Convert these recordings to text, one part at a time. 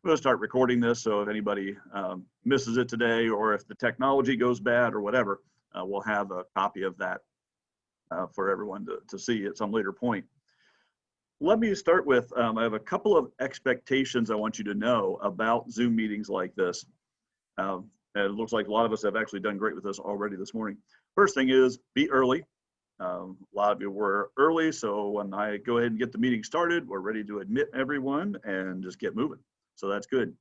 going to start recording this, so if anybody misses it today, or if the technology goes bad or whatever, we'll have a copy of that for everyone to see at some later point. Let me start with, I have a couple of expectations I want you to know about Zoom meetings like this. And it looks like a lot of us have actually done great with this already this morning. First thing is, be early. A lot of you were early, so when I go ahead and get the meeting started, we're ready to admit everyone and just get moving. So that's good.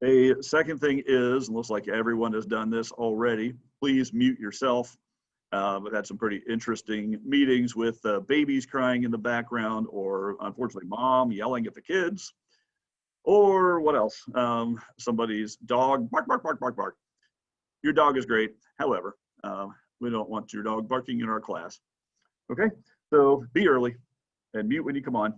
A second thing is, looks like everyone has done this already, please mute yourself. We've had some pretty interesting meetings with babies crying in the background, or unfortunately mom yelling at the kids, or what else? Somebody's dog, bark, bark, bark, bark, bark. Your dog is great. However, we don't want your dog barking in our class. Okay, so be early and mute when you come on.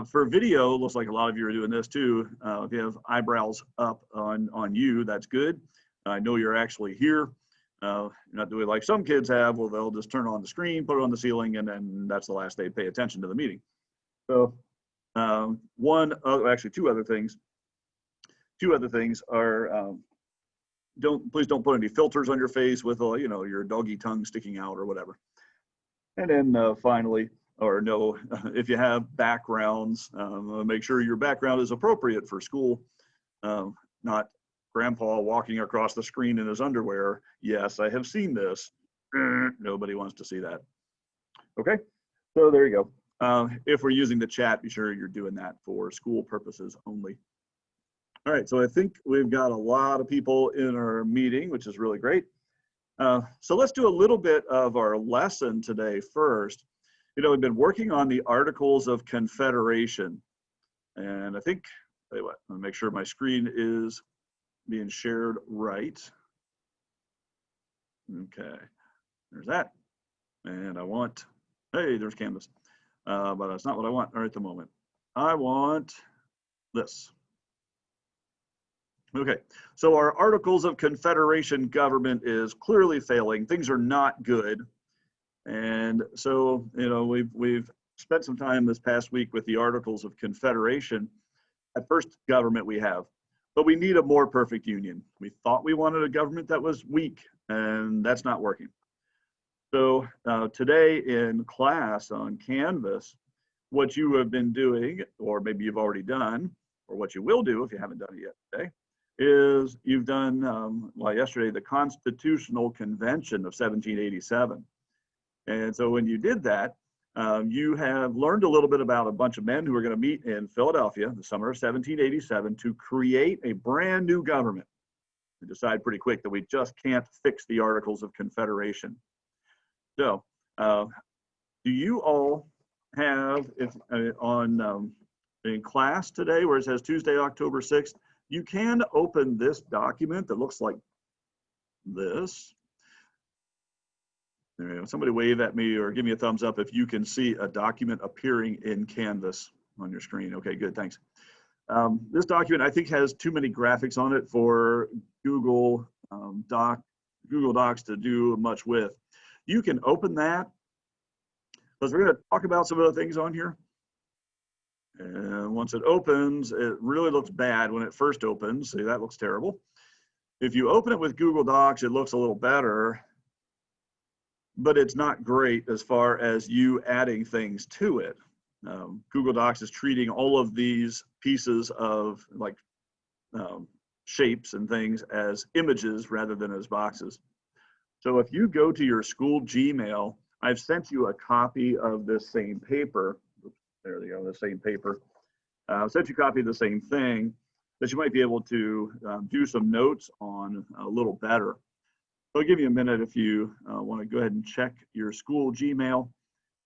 For video, looks like a lot of you are doing this too. If you have eyebrows up on you, that's good. I know you're actually here. You're not doing like some kids have, well, they'll just turn on the screen, put it on the ceiling, and then that's the last they pay attention to the meeting. So actually two other things. Two other things are, please don't put any filters on your face with, you know, your doggy tongue sticking out or whatever. And then finally, or no, if you have backgrounds, make sure your background is appropriate for school, not grandpa walking across the screen in his underwear. Yes, I have seen this. Nobody wants to see that. Okay, so there you go. If we're using the chat, be sure you're doing that for school purposes only. All right, so I think we've got a lot of people in our meeting, which is really great. So let's do a little bit of our lesson today first. You know, we've been working on the Articles of Confederation. And I think, tell you what, I'm gonna make sure my screen is being shared right. Okay, there's that. And I want, hey, there's Canvas. But that's not what I want right at the moment. I want this. Okay, so our Articles of Confederation government is clearly failing. Things are not good. And so, you know, we've spent some time this past week with the Articles of Confederation. At first government we have, but we need a more perfect union. We thought we wanted a government that was weak, and that's not working. So today in class on Canvas, what you have been doing, or maybe you've already done, or what you will do if you haven't done it yet today, is you've done, well, yesterday, the Constitutional Convention of 1787. And so when you did that, you have learned a little bit about a bunch of men who are going to meet in Philadelphia in the summer of 1787 to create a brand new government. We decide pretty quick that we just can't fix the Articles of Confederation. So do you all have, if in class today where it says Tuesday, October 6th, you can open this document that looks like this. Somebody wave at me or give me a thumbs up if you can see a document appearing in Canvas on your screen. Okay, good, thanks. This document, I think, has too many graphics on it for Google Docs to do much with. You can open that, because we're going to talk about some of the things on here. And once it opens, it really looks bad when it first opens. See, that looks terrible. If you open it with Google Docs, it looks a little better, but it's not great as far as you adding things to it. Google Docs is treating all of these pieces of like shapes and things as images rather than as boxes. So if you go to your school Gmail, I've sent you a copy of this same paper. There they go, the same paper. I've sent you a copy of the same thing that you might be able to do some notes on a little better. So I'll give you a minute if you want to go ahead and check your school Gmail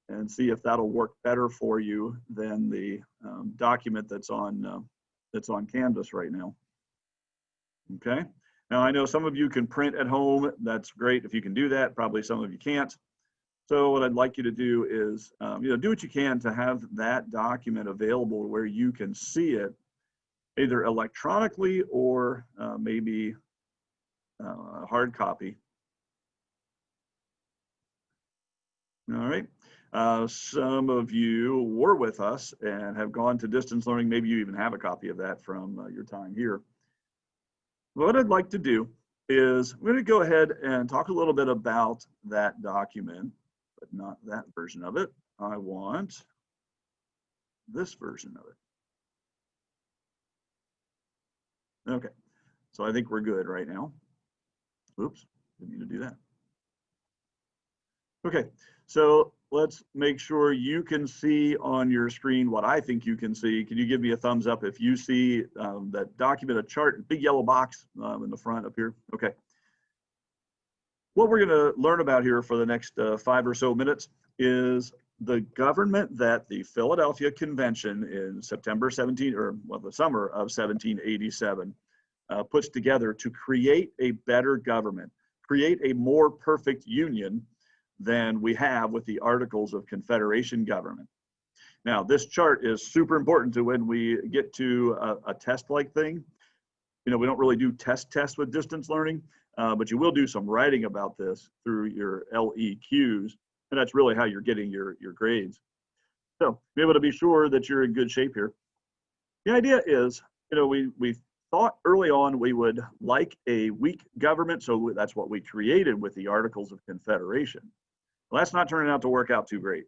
and see if that'll work better for you than the document that's on Canvas right now. Okay. Now I know some of you can print at home. That's great if you can do that. Probably some of you can't. So what I'd like you to do is, you know, do what you can to have that document available where you can see it, either electronically or maybe hard copy. All right. Some of you were with us and have gone to distance learning. Maybe you even have a copy of that from your time here. What I'd like to do is I'm going to go ahead and talk a little bit about that document, but not that version of it. I want this version of it. Okay, so I think we're good right now. Oops, didn't need to do that. Okay, so let's make sure you can see on your screen what I think you can see. Can you give me a thumbs up if you see that document, a chart, big yellow box in the front up here? Okay. What we're going to learn about here for the next 5 or so minutes is the government that the Philadelphia Convention in September 17, or well, the summer of 1787 puts together to create a better government, create a more perfect union than we have with the Articles of Confederation government. Now, this chart is super important to when we get to a test-like thing. You know, we don't really do tests with distance learning, but you will do some writing about this through your LEQs, and that's really how you're getting your grades. So be able to be sure that you're in good shape here. The idea is, you know, we thought early on we would like a weak government, so that's what we created with the Articles of Confederation. Well, that's not turning out to work out too great.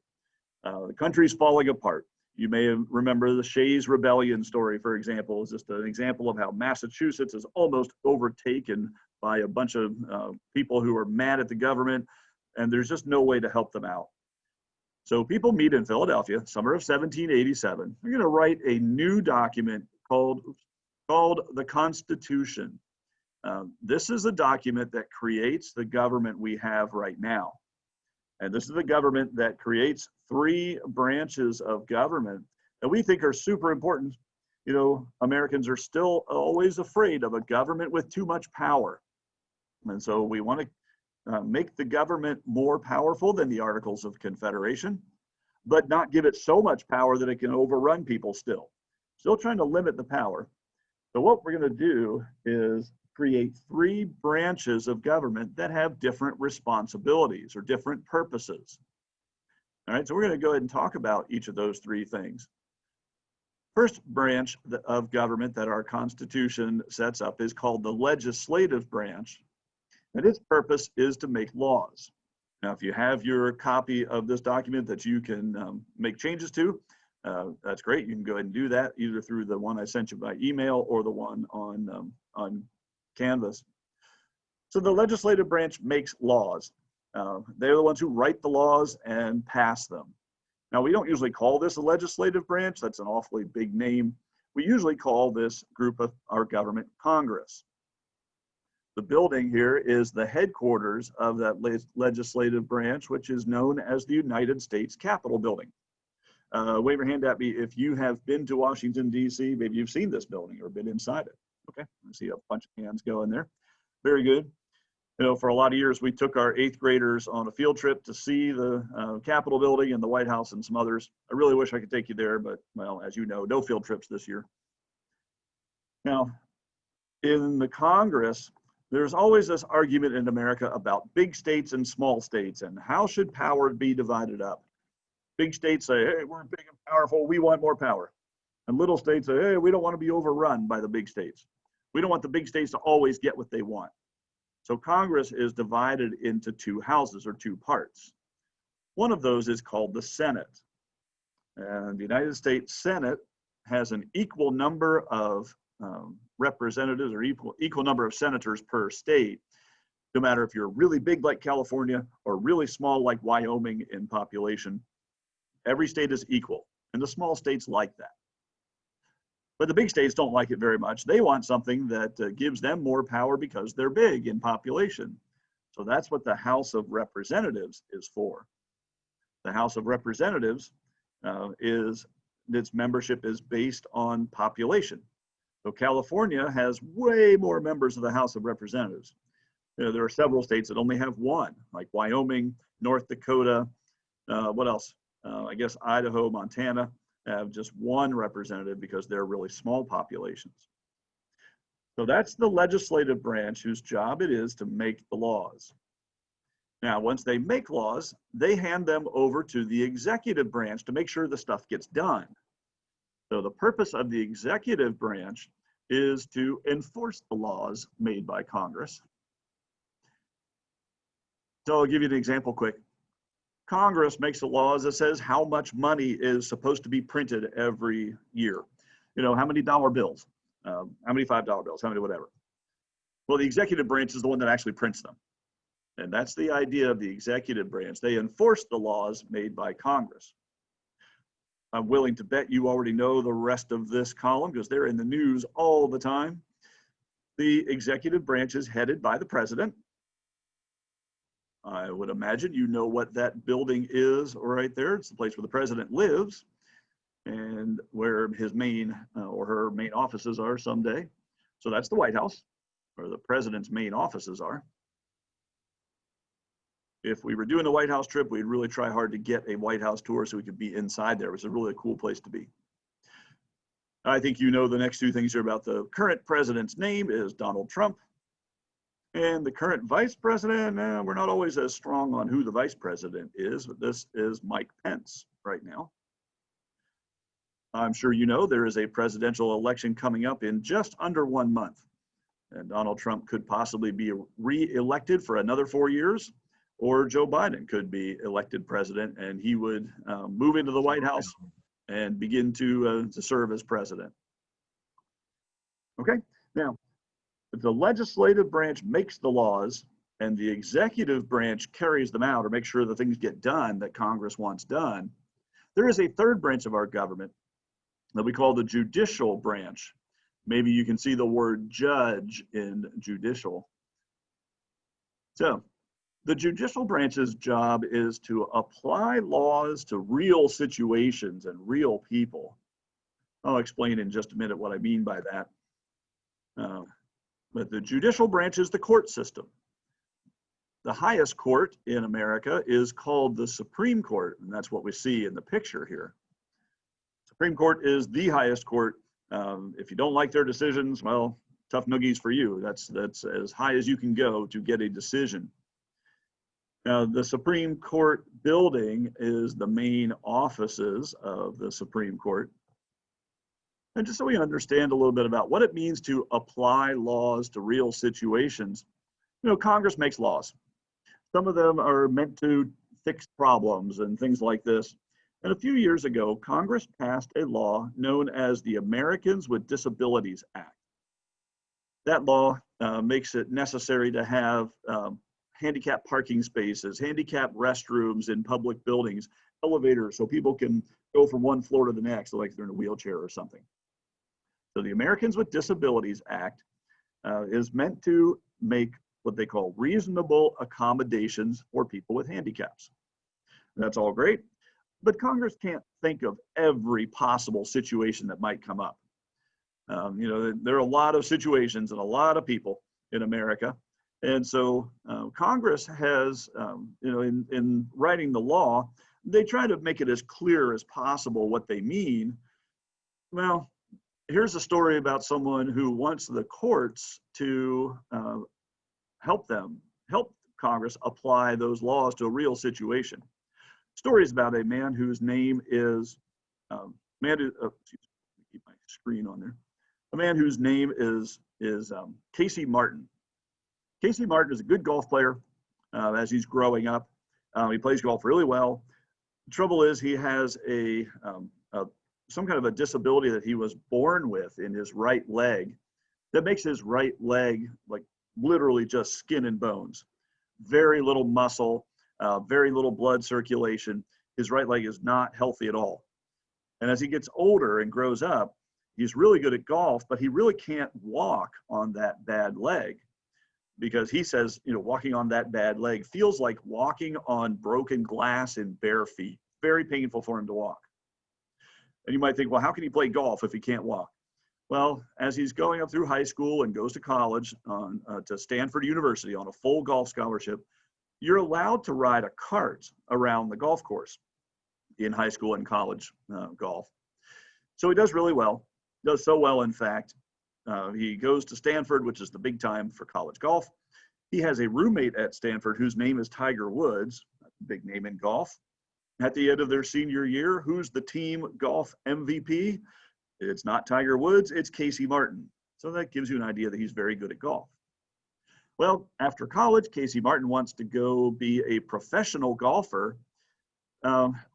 The country's falling apart. You may remember the Shays Rebellion story, for example, is just an example of how Massachusetts is almost overtaken by a bunch of people who are mad at the government, and there's just no way to help them out. So people meet in Philadelphia, summer of 1787. They're going to write a new document called the Constitution. This is a document that creates the government we have right now. And this is the government that creates 3 branches of government that we think are super important. You know, Americans are still always afraid of a government with too much power. And so we want to make the government more powerful than the Articles of Confederation, but not give it so much power that it can overrun people still. Still trying to limit the power. So what we're going to do is create 3 branches of government that have different responsibilities or different purposes. All right, so we're going to go ahead and talk about each of those 3 things. First branch of government that our Constitution sets up is called the legislative branch, and its purpose is to make laws. Now, if you have your copy of this document that you can make changes to, that's great. You can go ahead and do that either through the one I sent you by email or the one on Canvas. So the legislative branch makes laws. They're the ones who write the laws and pass them. Now, we don't usually call this a legislative branch. That's an awfully big name. We usually call this group of our government Congress. The building here is the headquarters of that legislative branch, which is known as the United States Capitol Building. Wave your hand at me if you have been to Washington, D.C. Maybe you've seen this building or been inside it. Okay, I see a bunch of hands going there. Very good. You know, for a lot of years, we took our 8th graders on a field trip to see the Capitol building and the White House and some others. I really wish I could take you there, but, well, as you know, no field trips this year. Now, in the Congress, there's always this argument in America about big states and small states and how should power be divided up. Big states say, hey, we're big and powerful, we want more power. And little states say, hey, we don't want to be overrun by the big states. We don't want the big states to always get what they want. So Congress is divided into 2 houses or 2 parts. One of those is called the Senate. And the United States Senate has an equal number of representatives or equal number of senators per state, no matter if you're really big like California or really small like Wyoming in population. Every state is equal, and the small states like that. But the big states don't like it very much. They want something that gives them more power because they're big in population. So that's what the House of Representatives is for. The House of Representatives its membership is based on population. So California has way more members of the House of Representatives. You know, there are several states that only have 1, like Wyoming, North Dakota, what else? I guess Idaho, Montana have just 1 representative because they're really small populations. So that's the legislative branch whose job it is to make the laws. Now, once they make laws, they hand them over to the executive branch to make sure the stuff gets done. So the purpose of the executive branch is to enforce the laws made by Congress. So I'll give you an example quick. Congress makes the laws that says how much money is supposed to be printed every year. You know, how many dollar bills, how many $5 bills, how many whatever. Well, the executive branch is the one that actually prints them. And that's the idea of the executive branch. They enforce the laws made by Congress. I'm willing to bet you already know the rest of this column because they're in the news all the time. The executive branch is headed by the president. I would imagine you know what that building is right there. It's the place where the president lives and where his main or her main offices are someday. So that's the White House, where the president's main offices are. If we were doing the White House trip, we'd really try hard to get a White House tour so we could be inside there. It was a really cool place to be. I think you know the next two things here about the current president's name is Donald Trump. And the current vice president, we're not always as strong on who the vice president is, but this is Mike Pence right now. I'm sure you know there is a presidential election coming up in just under 1 month. And Donald Trump could possibly be re-elected for another 4 years, or Joe Biden could be elected president and he would move into the White House and begin to serve as president. Okay, now, the legislative branch makes the laws and the executive branch carries them out or makes sure the things get done that Congress wants done. There is a third branch of our government that we call the judicial branch. Maybe you can see the word judge in judicial. So the judicial branch's job is to apply laws to real situations and real people. I'll explain in just a minute what I mean by that. But the judicial branch is the court system. The highest court in America is called the Supreme Court, and that's what we see in the picture here. Supreme Court is the highest court. If you don't like their decisions, well, tough noogies for you. That's as high as you can go to get a decision. Now, the Supreme Court building is the main offices of the Supreme Court. And just so we understand a little bit about what it means to apply laws to real situations, you know, Congress makes laws. Some of them are meant to fix problems and things like this. And a few years ago, Congress passed a law known as the Americans with Disabilities Act. That law makes it necessary to have handicap parking spaces, handicap restrooms in public buildings, elevators so people can go from one floor to the next, like they're in a wheelchair or something. So the Americans with Disabilities Act is meant to make what they call reasonable accommodations for people with handicaps. That's all great, but Congress can't think of every possible situation that might come up. You know, there are a lot of situations and a lot of people in America. And so Congress has, you know, in writing the law, they try to make it as clear as possible what they mean. Well, here's a story about someone who wants the courts to help Congress apply those laws to a real situation. Story is about a man whose name is, keep my screen on there. A man whose name is Casey Martin. Casey Martin is a good golf player as he's growing up. He plays golf really well. The trouble is he has some kind of a disability that he was born with in his right leg that makes his right leg like literally just skin and bones. Very little muscle, very little blood circulation. His right leg is not healthy at all. And as he gets older and grows up, he's really good at golf, but he really can't walk on that bad leg because he says, you know, walking on that bad leg feels like walking on broken glass in bare feet. Very painful for him to walk. And you might think, well, how can he play golf if he can't walk? Well, as he's going up through high school and goes to college to Stanford University on a full golf scholarship, you're allowed to ride a cart around the golf course in high school and college golf. So he does really well, does so well, in fact. He goes to Stanford, which is the big time for college golf. He has a roommate at Stanford whose name is Tiger Woods, a big name in golf. At the end of their senior year, who's the team golf MVP? It's not Tiger Woods, it's Casey Martin. So that gives you an idea that he's very good at golf. Well, after college, Casey Martin wants to go be a professional golfer.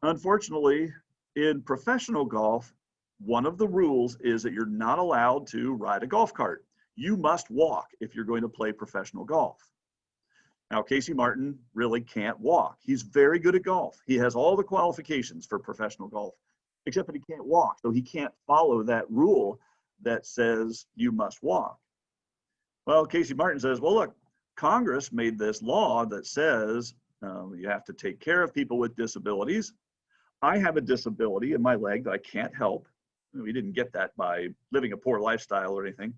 Unfortunately, in professional golf, one of the rules is that you're not allowed to ride a golf cart. You must walk if you're going to play professional golf. Now, Casey Martin really can't walk. He's very good at golf. He has all the qualifications for professional golf, except that he can't walk. So he can't follow that rule that says you must walk. Well, Casey Martin says, well, look, Congress made this law that says you have to take care of people with disabilities. I have a disability in my leg that I can't help. We didn't get that by living a poor lifestyle or anything.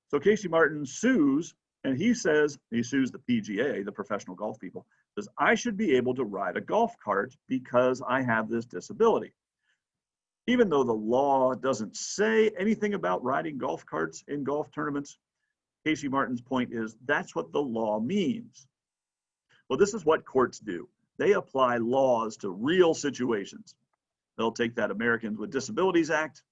So Casey Martin sues, and he sues the PGA, the professional golf people, says, I should be able to ride a golf cart because I have this disability. Even though the law doesn't say anything about riding golf carts in golf tournaments, Casey Martin's point is that's what the law means. Well, this is what courts do. They apply laws to real situations. They'll take that Americans with Disabilities Act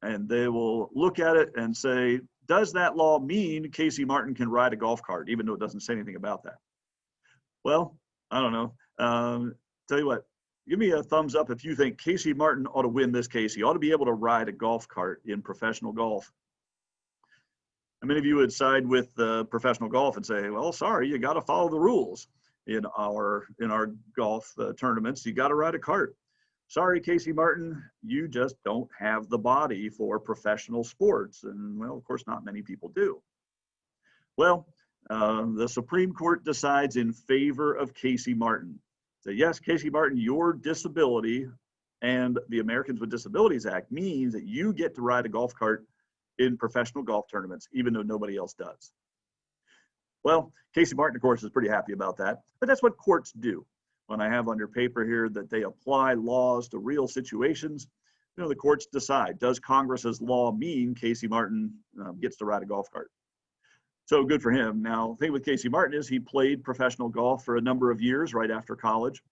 and they will look at it and say, does that law mean Casey Martin can ride a golf cart, even though it doesn't say anything about that? Well, I don't know. Tell you what, give me a thumbs up if you think Casey Martin ought to win this case. He ought to be able to ride a golf cart in professional golf. How many of you would side with professional golf and say, well, sorry, you got to follow the rules in our golf tournaments. You got to ride a cart. Sorry, Casey Martin, you just don't have the body for professional sports. And well, of course, not many people do. Well, the Supreme Court decides in favor of Casey Martin. So yes, Casey Martin, your disability and the Americans with Disabilities Act means that you get to ride a golf cart in professional golf tournaments, even though nobody else does. Well, Casey Martin, of course, is pretty happy about that, but that's what courts do. When I have on your paper here that they apply laws to real situations, you know, the courts decide, does Congress's law mean Casey Martin gets to ride a golf cart? So good for him. Now, the thing with Casey Martin is he played professional golf for a number of years right after college.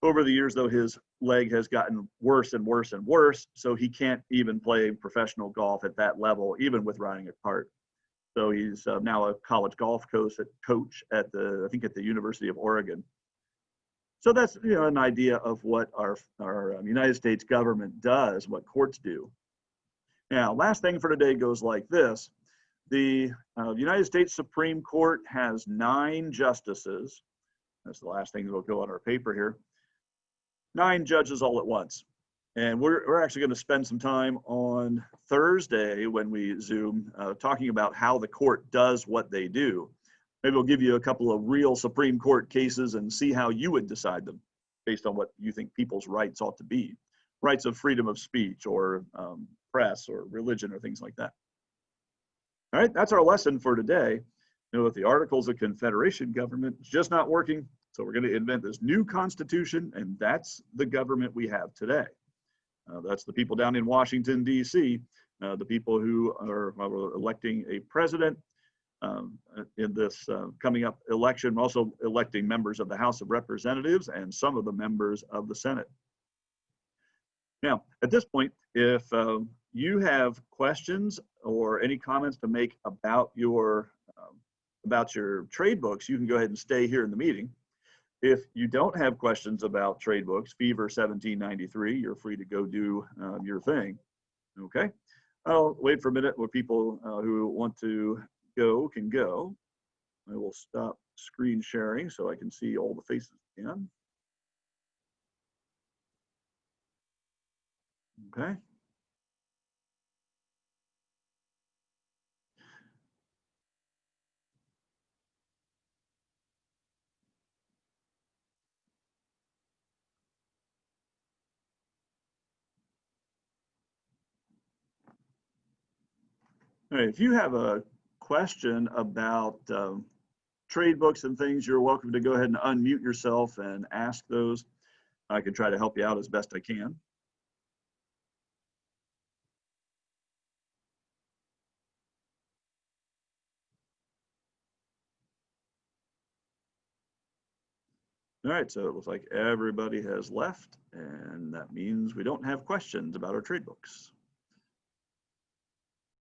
Over the years, though, his leg has gotten worse and worse and worse, so he can't even play professional golf at that level, even with riding a cart. So he's now a college golf coach at I think at the University of Oregon. So that's, you know, an idea of what our United States government does, what courts do. Now, last thing for today goes like this. The United States Supreme Court has 9 justices. That's the last thing that will go on our paper here. 9 judges all at once. And we're actually going to spend some time on Thursday when we Zoom talking about how the court does what they do. Maybe we'll give you a couple of real Supreme Court cases and see how you would decide them based on what you think people's rights ought to be. Rights of freedom of speech or press or religion or things like that. All right, that's our lesson for today. You know that the Articles of Confederation government is just not working, so we're going to invent this new constitution, and that's the government we have today. That's the people down in Washington, D.C., the people who are electing a president in this coming up election, also electing members of the House of Representatives and some of the members of the Senate. Now, at this point, if you have questions or any comments to make about your trade books, you can go ahead and stay here in the meeting. If you don't have questions about trade books, Fever 1793, you're free to go do your thing. Okay, I'll wait for a minute where people who want to go can go. I will stop screen sharing so I can see all the faces again. Okay. All right, if you have a question about trade books and things, you're welcome to go ahead and unmute yourself and ask those. I can try to help you out as best I can. All right, so it looks like everybody has left, and that means we don't have questions about our trade books.